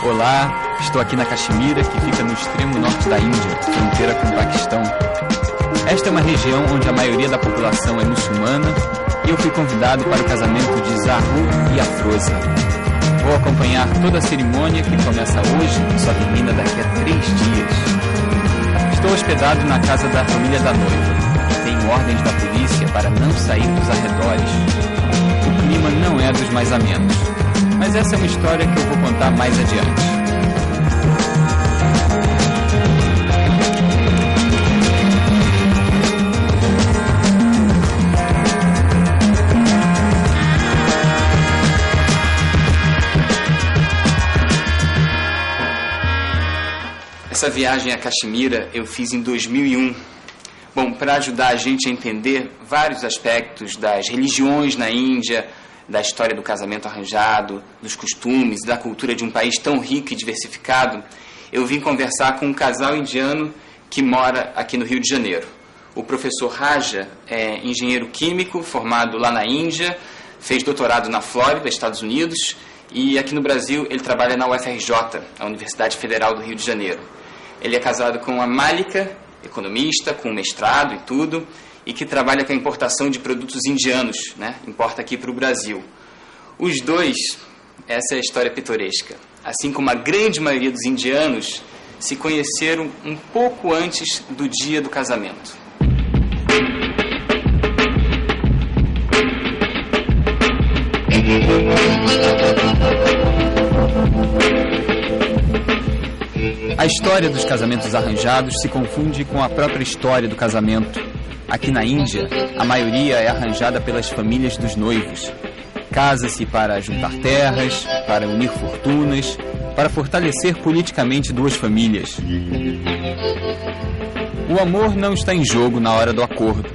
Olá, estou aqui na Caxemira, que fica no extremo norte da Índia, fronteira com o Paquistão. Esta é uma região onde a maioria da população é muçulmana e eu fui convidado para o casamento de Zahu e Afroza. Vou acompanhar toda a cerimônia que começa hoje e só termina daqui a 3 dias. Estou hospedado na casa da família da noiva. Tenho ordens da polícia para não sair dos arredores. O clima não é dos mais amenos. Mas essa é uma história que eu vou contar mais adiante. Essa viagem a Caxemira eu fiz em 2001. Bom, para ajudar a gente a entender vários aspectos das religiões na Índia, da história do casamento arranjado, dos costumes, da cultura de um país tão rico e diversificado, eu vim conversar com um casal indiano que mora aqui no Rio de Janeiro. O professor Raja é engenheiro químico, formado lá na Índia, fez doutorado na Flórida, Estados Unidos, e aqui no Brasil ele trabalha na UFRJ, a Universidade Federal do Rio de Janeiro. Ele é casado com a Malika, economista, com mestrado e tudo, e que trabalha com a importação de produtos indianos, né? Importa aqui para o Brasil. Os dois, essa é a história pitoresca. Assim como a grande maioria dos indianos, se conheceram um pouco antes do dia do casamento. A história dos casamentos arranjados se confunde com a própria história do casamento. Aqui na Índia, a maioria é arranjada pelas famílias dos noivos. Casa-se para juntar terras, para unir fortunas, para fortalecer politicamente duas famílias. O amor não está em jogo na hora do acordo.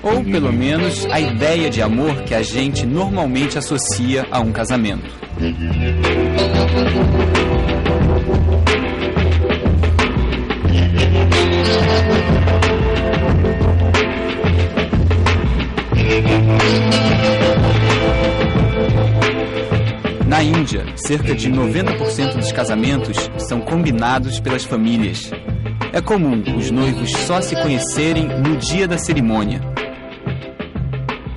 Ou, pelo menos, a ideia de amor que a gente normalmente associa a um casamento. Na Índia, cerca de 90% dos casamentos são combinados pelas famílias. É comum os noivos só se conhecerem no dia da cerimônia.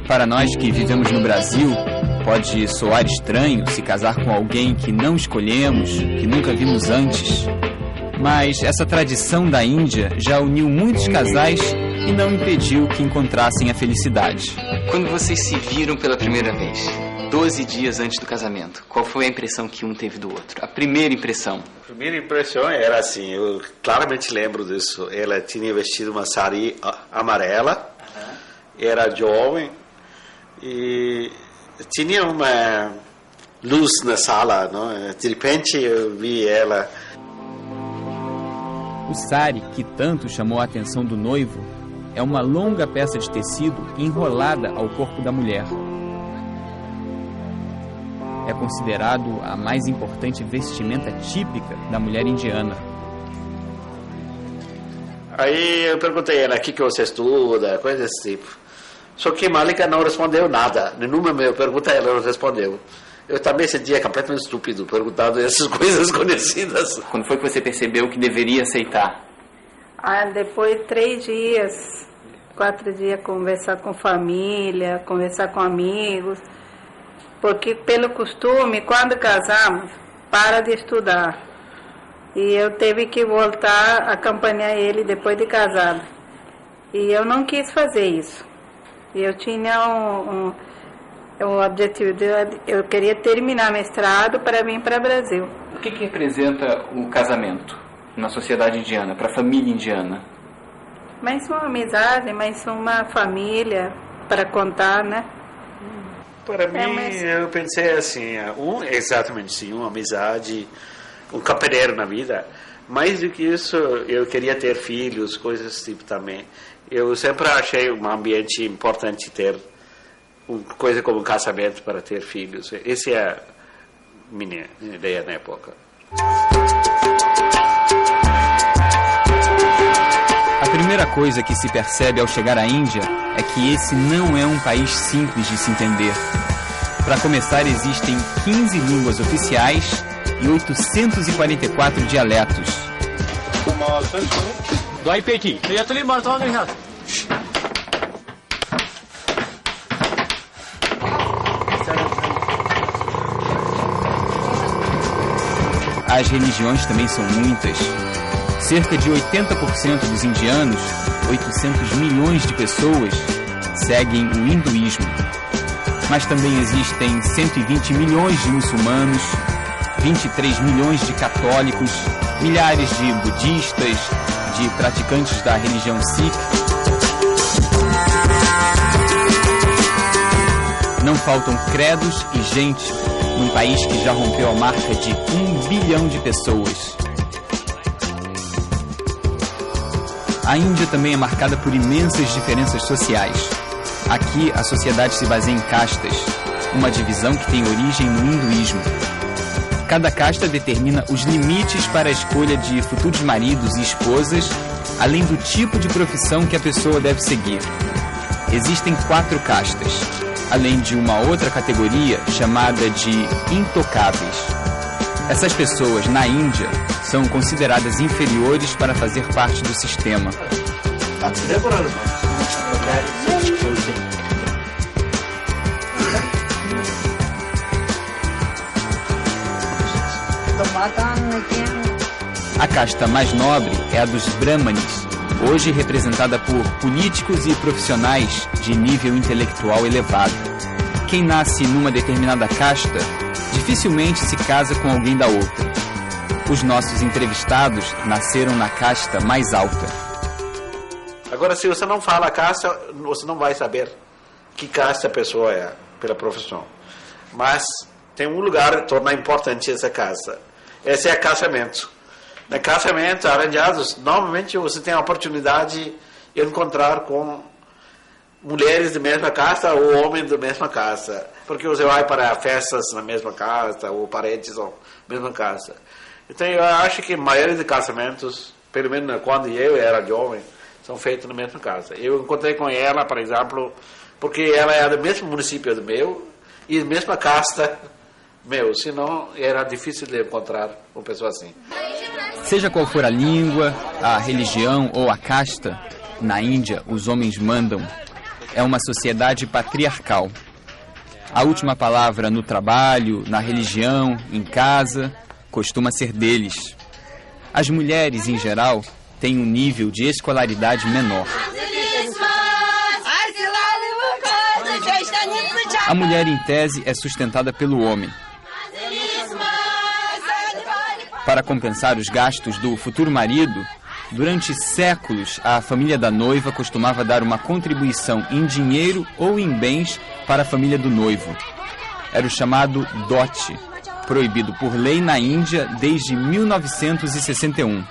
Para nós que vivemos no Brasil, pode soar estranho se casar com alguém que não escolhemos, que nunca vimos antes. Mas essa tradição da Índia já uniu muitos casais e não impediu que encontrassem a felicidade. Quando vocês se viram pela primeira vez, 12 dias antes do casamento, qual foi a impressão que um teve do outro? A primeira impressão? A primeira impressão era assim, eu claramente lembro disso. Ela tinha vestido uma sari amarela, era jovem e tinha uma luz na sala, não? De repente eu vi ela. O sari, que tanto chamou a atenção do noivo, é uma longa peça de tecido enrolada ao corpo da mulher. É considerado a mais importante vestimenta típica da mulher indiana. Aí eu perguntei a ela, o que você estuda, coisa desse tipo. Só que Malika não respondeu nada. Nenhuma minha pergunta ela não respondeu. Eu também sentia completamente estúpido perguntando essas coisas conhecidas. Quando foi que você percebeu que deveria aceitar? Depois de 3 dias, 4 dias, conversar com família, conversar com amigos. Porque, pelo costume, quando casamos, para de estudar. E eu teve que voltar a acompanhar ele depois de casado. E eu não quis fazer isso. Eu tinha o objetivo eu queria terminar mestrado para vir para o Brasil. O que representa o casamento na sociedade indiana, para a família indiana? Mais uma amizade, mais uma família para contar, né? Para mim, eu pensei assim, exatamente sim, uma amizade, um companheiro na vida. Mais do que isso, eu queria ter filhos, coisas desse tipo também. Eu sempre achei um ambiente importante ter uma coisa como um casamento para ter filhos. Essa é a minha ideia na época. coisa que se percebe ao chegar à Índia é que esse não é um país simples de se entender. Para começar, existem 15 línguas oficiais e 844 dialetos. As religiões também são muitas. Cerca de 80% dos indianos, 800 milhões de pessoas, seguem o hinduísmo. Mas também existem 120 milhões de muçulmanos, 23 milhões de católicos, milhares de budistas, de praticantes da religião Sikh. Não faltam credos e gente num país que já rompeu a marca de 1 bilhão de pessoas. A Índia também é marcada por imensas diferenças sociais. Aqui, a sociedade se baseia em castas, uma divisão que tem origem no hinduísmo. Cada casta determina os limites para a escolha de futuros maridos e esposas, além do tipo de profissão que a pessoa deve seguir. Existem 4 castas, além de uma outra categoria chamada de intocáveis. Essas pessoas, na Índia, são consideradas inferiores para fazer parte do sistema. A casta mais nobre é a dos brahmanes, hoje representada por políticos e profissionais de nível intelectual elevado. Quem nasce numa determinada casta dificilmente se casa com alguém da outra. Os nossos entrevistados nasceram na casta mais alta. Agora, se você não fala casta, você não vai saber que casta a pessoa é pela profissão. Mas tem um lugar que torna importante essa casta. Esse é casamento. No casamento, arranjados, normalmente você tem a oportunidade de encontrar com mulheres da mesma casta ou homens da mesma casta. Porque você vai para festas na mesma casta ou parentes na mesma casta. Então eu acho que a maioria dos casamentos, pelo menos quando eu era jovem, são feitos na mesma casa. Eu encontrei com ela, por exemplo, porque ela é do mesmo município do meu e da mesma casta meu, senão era difícil de encontrar uma pessoa assim. Seja qual for a língua, a religião ou a casta, na Índia os homens mandam. É uma sociedade patriarcal. A última palavra no trabalho, na religião, em casa, costuma ser deles. As mulheres, em geral, têm um nível de escolaridade menor. A mulher, em tese, é sustentada pelo homem. Para compensar os gastos do futuro marido, durante séculos a família da noiva costumava dar uma contribuição em dinheiro ou em bens para a família do noivo. Era o chamado dote, proibido por lei na Índia desde 1961.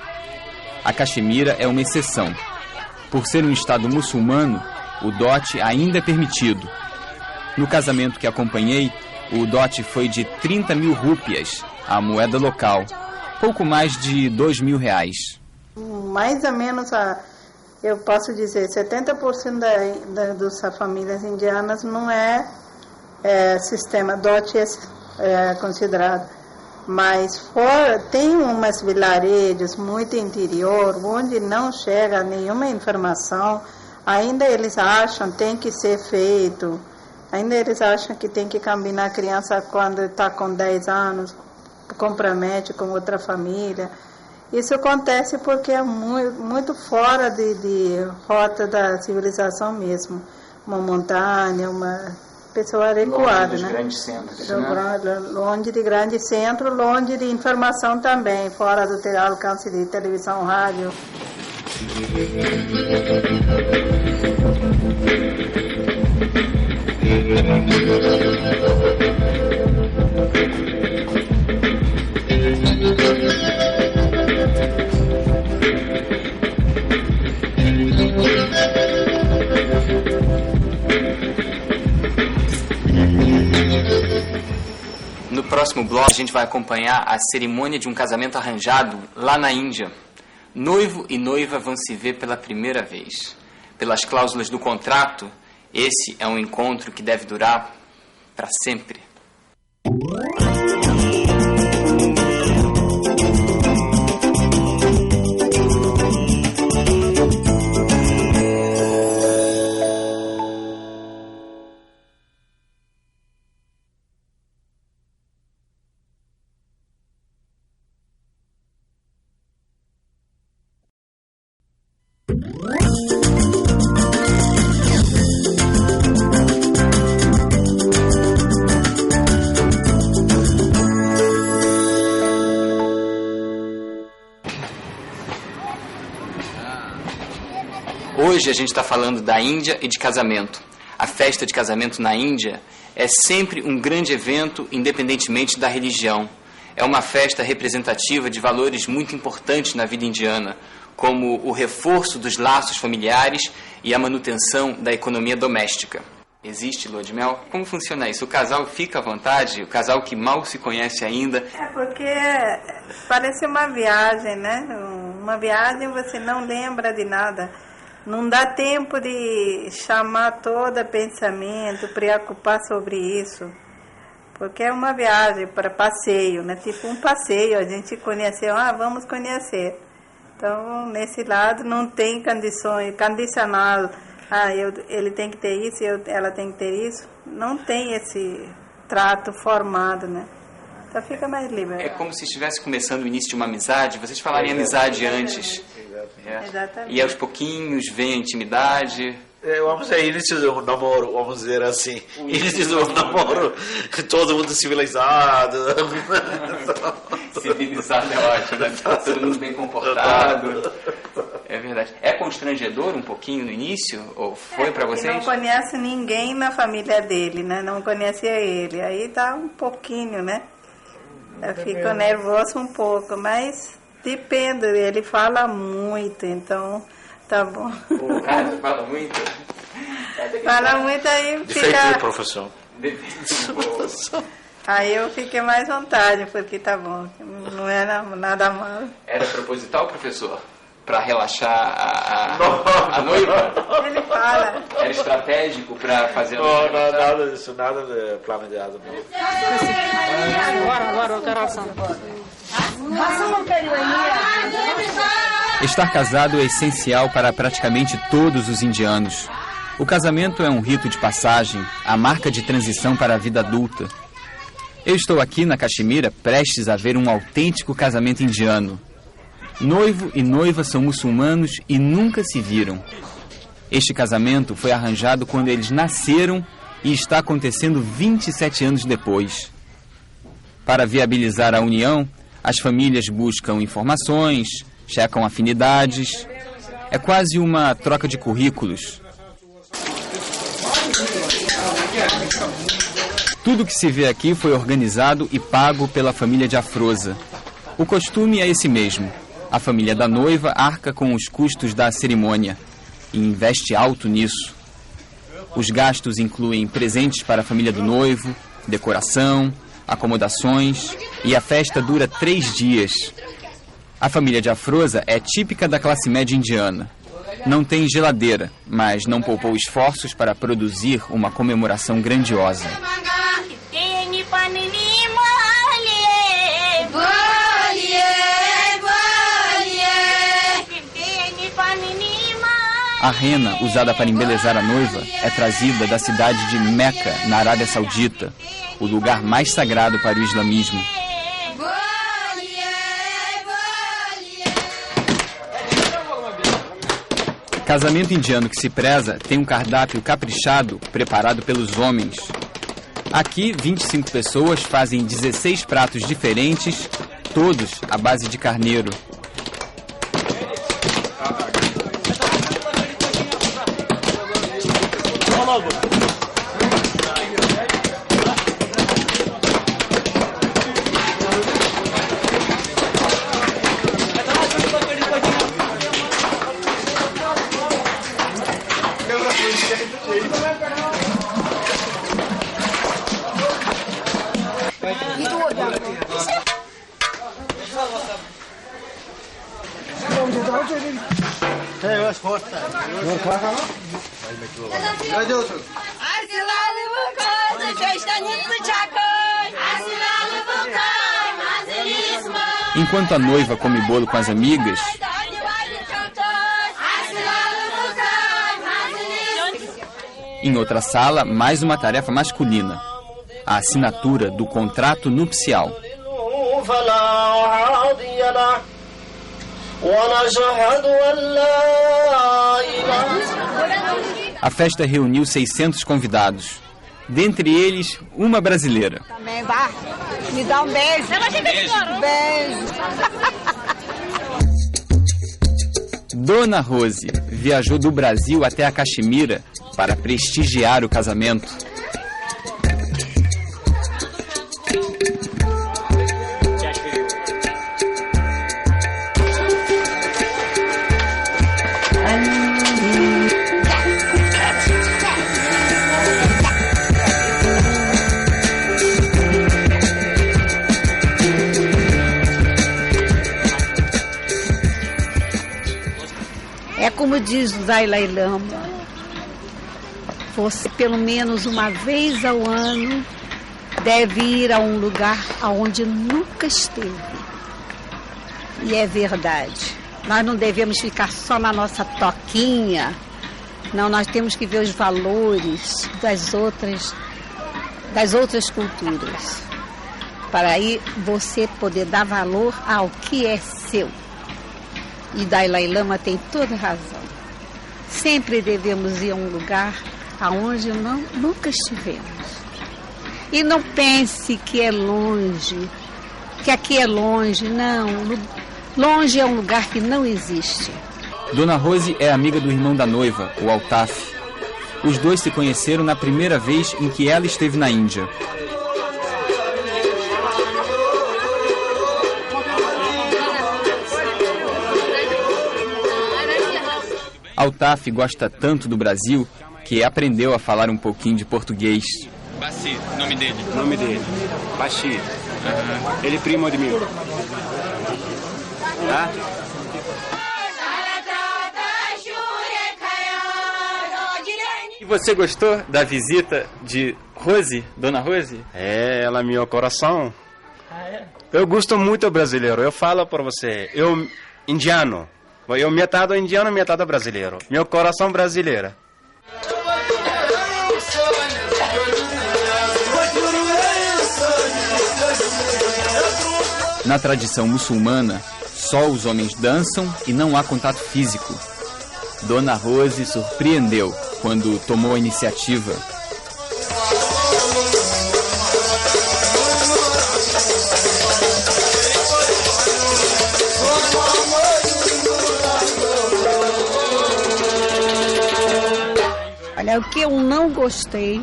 A Caxemira é uma exceção. Por ser um estado muçulmano, o dote ainda é permitido. No casamento que acompanhei, o dote foi de 30 mil rúpias, a moeda local, pouco mais de 2 mil reais. Mais ou menos, eu posso dizer, 70% das famílias indianas não é sistema dote considerado. Mas tem umas vilarejos muito interior, onde não chega nenhuma informação, ainda eles acham que tem que ser feito, ainda eles acham que tem que combinar a criança quando está com 10 anos, compromete com outra família. Isso acontece porque é muito fora de rota da civilização mesmo. Uma montanha, uma pessoa recuada, né? Grandes centros, longe de grandes centros, longe de informação também, fora do alcance de televisão, rádio. No próximo bloco, a gente vai acompanhar a cerimônia de um casamento arranjado lá na Índia. Noivo e noiva vão se ver pela primeira vez. Pelas cláusulas do contrato, esse é um encontro que deve durar para sempre. Hoje a gente está falando da Índia e de casamento. A festa de casamento na Índia é sempre um grande evento, independentemente da religião. É uma festa representativa de valores muito importantes na vida indiana, como o reforço dos laços familiares e a manutenção da economia doméstica. Existe lua de mel? Como funciona isso? O casal fica à vontade? O casal que mal se conhece ainda? É porque parece uma viagem, né? Uma viagem você não lembra de nada. Não dá tempo de chamar todo pensamento, preocupar sobre isso. Porque é uma viagem para passeio, né? Tipo um passeio, a gente conheceu, vamos conhecer. Então, nesse lado não tem condições, condicional, ele tem que ter isso, ela tem que ter isso. Não tem esse trato formado, né? Então fica mais livre. É como se estivesse começando o início de uma amizade, vocês falarem amizade antes. Exatamente. E aos pouquinhos vem a intimidade. Vamos dizer, início do namoro, vamos dizer assim. Início do namoro, todo mundo civilizado. Civilizado é ótimo, né? Todo mundo bem comportado. É verdade. É constrangedor um pouquinho no início? Ou foi para vocês? Não conhece ninguém na família dele, né? Não conhecia ele. Aí dá um pouquinho, né? Eu fico nervoso um pouco, mas depende. Ele fala muito, então tá bom. O cara fala muito? Fala muito, aí fica... Defeito do professor. Aí eu fiquei mais vontade, porque tá bom, não era nada mal. Era proposital, professor? Para relaxar a noiva? Ele fala. Era estratégico para fazer... Não, nada disso, nada de planejado. Agora eu quero ação. Estar casado é essencial para praticamente todos os indianos. O casamento é um rito de passagem, a marca de transição para a vida adulta. Eu estou aqui na Caxemira prestes a ver um autêntico casamento indiano. Noivo e noiva são muçulmanos e nunca se viram. Este casamento foi arranjado quando eles nasceram e está acontecendo 27 anos depois. Para viabilizar a união, as famílias buscam informações, checam afinidades. É quase uma troca de currículos. Tudo que se vê aqui foi organizado e pago pela família de Afrosa. O costume é esse mesmo. A família da noiva arca com os custos da cerimônia e investe alto nisso. Os gastos incluem presentes para a família do noivo, decoração, acomodações, e a festa dura 3 dias. A família de Afrosa é típica da classe média indiana. Não tem geladeira, mas não poupou esforços para produzir uma comemoração grandiosa. A rena, usada para embelezar a noiva, é trazida da cidade de Meca, na Arábia Saudita, o lugar mais sagrado para o islamismo. Casamento indiano que se preza tem um cardápio caprichado preparado pelos homens. Aqui, 25 pessoas fazem 16 pratos diferentes, todos à base de carneiro. Enquanto a noiva come bolo com as amigas, em outra sala, mais uma tarefa masculina: a assinatura do contrato nupcial. A festa reuniu 600 convidados, dentre eles uma brasileira. Também vá, me dá um beijo. Beijo. Dona Rose viajou do Brasil até a Caxemira para prestigiar o casamento. É como diz o Dalai Lama, você pelo menos uma vez ao ano deve ir a um lugar aonde nunca esteve. E é verdade. Nós não devemos ficar só na nossa toquinha. Não, nós temos que ver os valores das outras culturas. Para aí você poder dar valor ao que é seu. E Dalai Lama tem toda razão. Sempre devemos ir a um lugar aonde nunca estivemos. E não pense que é longe, que aqui é longe. Não, longe é um lugar que não existe. Dona Rose é amiga do irmão da noiva, o Altaf. Os dois se conheceram na primeira vez em que ela esteve na Índia. Altaf gosta tanto do Brasil que aprendeu a falar um pouquinho de português. Bassi, nome dele. Nome dele, Bassi. Ele é primo de mim. Tá? E você gostou da visita de Rose, Dona Rose? É, ela é meu coração. Eu gosto muito brasileiro. Eu falo para você, eu indiano. Eu metade indiano, metade brasileiro. Meu coração brasileiro. Na tradição muçulmana, só os homens dançam e não há contato físico. Dona Rose surpreendeu quando tomou a iniciativa. Olha, o que eu não gostei,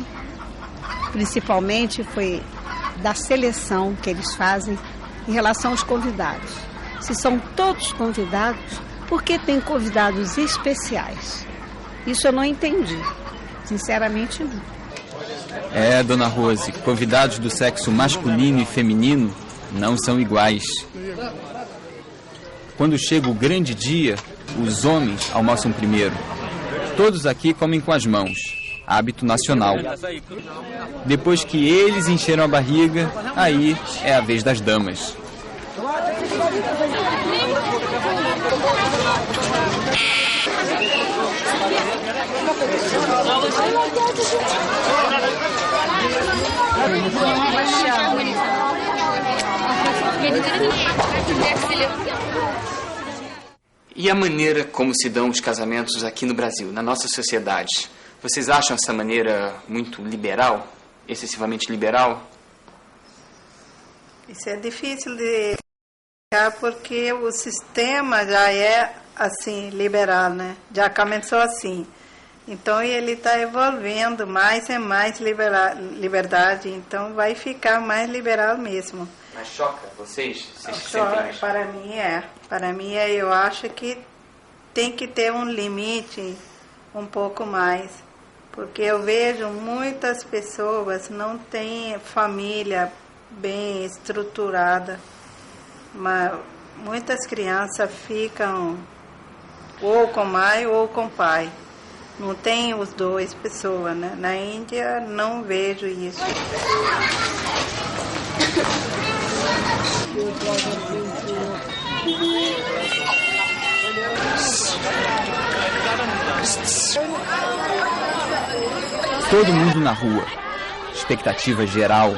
principalmente, foi da seleção que eles fazem em relação aos convidados. Se são todos convidados, por que tem convidados especiais? Isso eu não entendi. Sinceramente, não. É, Dona Rose, convidados do sexo masculino e feminino não são iguais. Quando chega o grande dia, os homens almoçam primeiro. Todos aqui comem com as mãos, hábito nacional. Depois que eles encheram a barriga, aí é a vez das damas. E a maneira como se dão os casamentos aqui no Brasil, na nossa sociedade? Vocês acham essa maneira muito liberal? Excessivamente liberal? Isso é difícil de explicar porque o sistema já é assim, liberal, né? Já começou assim. Então ele está evolvendo mais e mais liberdade, então vai ficar mais liberal mesmo. Mas choca vocês? Para mim eu acho que tem que ter um limite um pouco mais, porque eu vejo muitas pessoas não têm família bem estruturada, mas muitas crianças ficam ou com mãe ou com pai. Não tem os dois pessoas, né? Na Índia não vejo isso. Todo mundo na rua. Expectativa geral.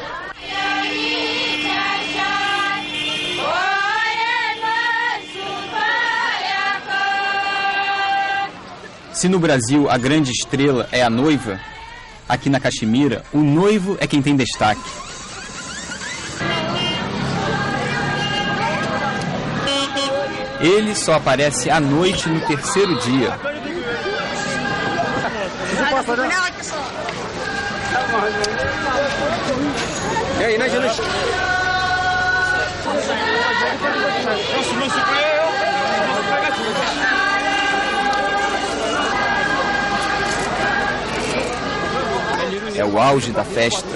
Se no Brasil a grande estrela é a noiva, aqui na Caxemira, o noivo é quem tem destaque. Ele só aparece à noite no terceiro dia. É o auge da festa.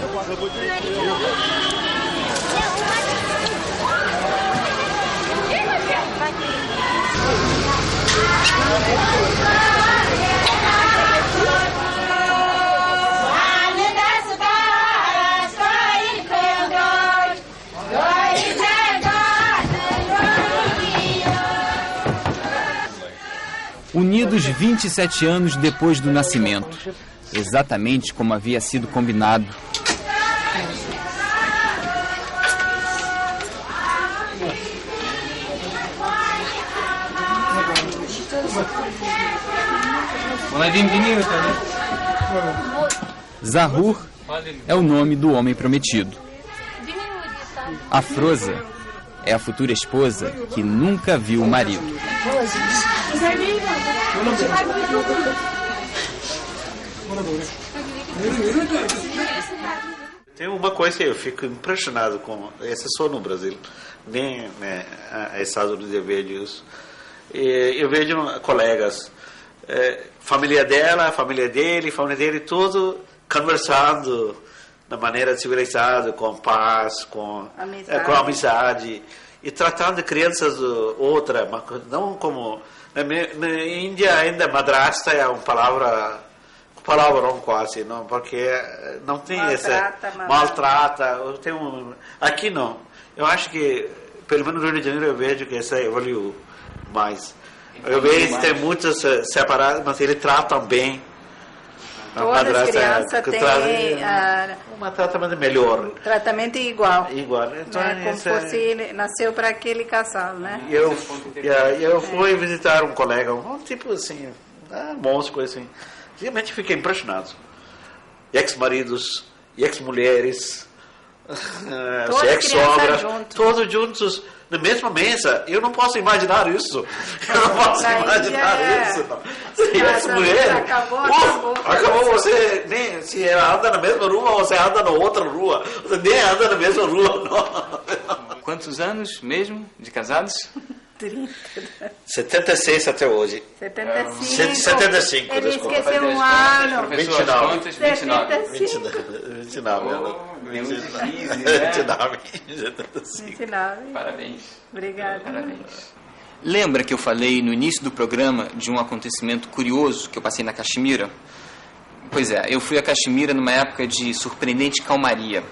Unidos 27 anos depois do nascimento, exatamente como havia sido combinado. Zahur é o nome do homem prometido. Afroza é a futura esposa que nunca viu o marido. Tem uma coisa que eu fico impressionado com, essa só no Brasil, nem Estados Unidos eu vejo isso. Eu vejo colegas, família dela, família dele, tudo conversando de maneira civilizada, com paz, com amizade, e tratando crianças outra, não como na Índia ainda madrasta é uma palavrão quase, não, porque não tem maltrata, aqui não. Eu acho que pelo menos no Rio de Janeiro eu vejo que essa evoluiu mais. Eu vejo que tem muitos separados, mas eles tratam bem. Todas as crianças têm um tratamento melhor. Tratamento igual. Então, como fosse nasceu para aquele casal, né? Eu fui visitar um colega, um tipo assim, monstro, coisa assim. Realmente fiquei impressionado. Ex-maridos, ex-mulheres, ex-sogras, todos juntos na mesma mesa. Eu não posso imaginar isso. Ex-mulher. Acabou você. Nem, se ela anda na mesma rua, você anda na outra rua. Você nem anda na mesma rua, não. Quantos anos mesmo de casados? 30. 76 até hoje. 75, Ele desculpa. esqueceu um ano. 29. 29. Parabéns. Obrigada. Parabéns. Lembra que eu falei no início do programa de um acontecimento curioso que eu passei na Caxemira? Pois é, eu fui a Caxemira numa época de surpreendente calmaria.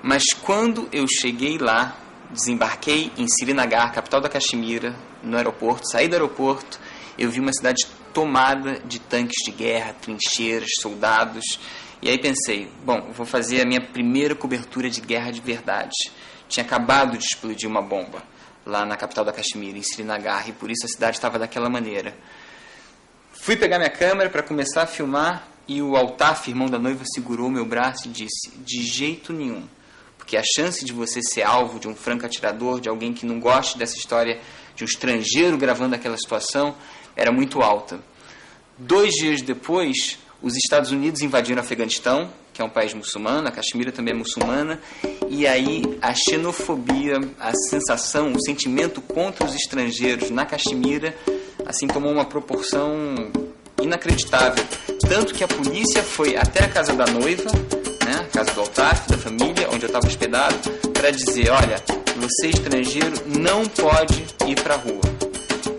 Mas quando eu cheguei lá, desembarquei em Srinagar, capital da Caxemira, no aeroporto, saí do aeroporto, eu vi uma cidade tomada de tanques de guerra, trincheiras, soldados. E aí pensei, bom, vou fazer a minha primeira cobertura de guerra de verdade. Tinha acabado de explodir uma bomba lá na capital da Caxemira, em Srinagar, e por isso a cidade estava daquela maneira. Fui pegar minha câmera para começar a filmar e o Altaf, irmão da noiva, segurou meu braço e disse, de jeito nenhum. Porque a chance de você ser alvo de um franco atirador, de alguém que não goste dessa história de um estrangeiro gravando aquela situação, era muito alta. 2 dias depois, os Estados Unidos invadiram o Afeganistão, que é um país muçulmano, a Caxemira também é muçulmana, e aí a xenofobia, a sensação, o sentimento contra os estrangeiros na Caxemira, assim tomou uma proporção inacreditável. Tanto que a polícia foi até a casa da noiva, a casa do Altaf, da família, onde eu estava hospedado, para dizer, olha, você estrangeiro não pode ir para a rua.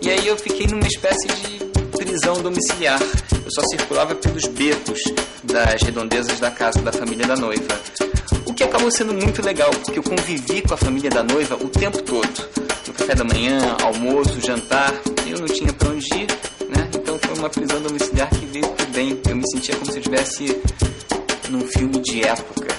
E aí eu fiquei numa espécie de prisão domiciliar. Eu só circulava pelos becos das redondezas da casa da família da noiva. O que acabou sendo muito legal, porque eu convivi com a família da noiva o tempo todo. No café da manhã, almoço, jantar, eu não tinha para onde ir, né? Então foi uma prisão domiciliar que veio por bem. Eu me sentia como se eu estivesse num filme de época.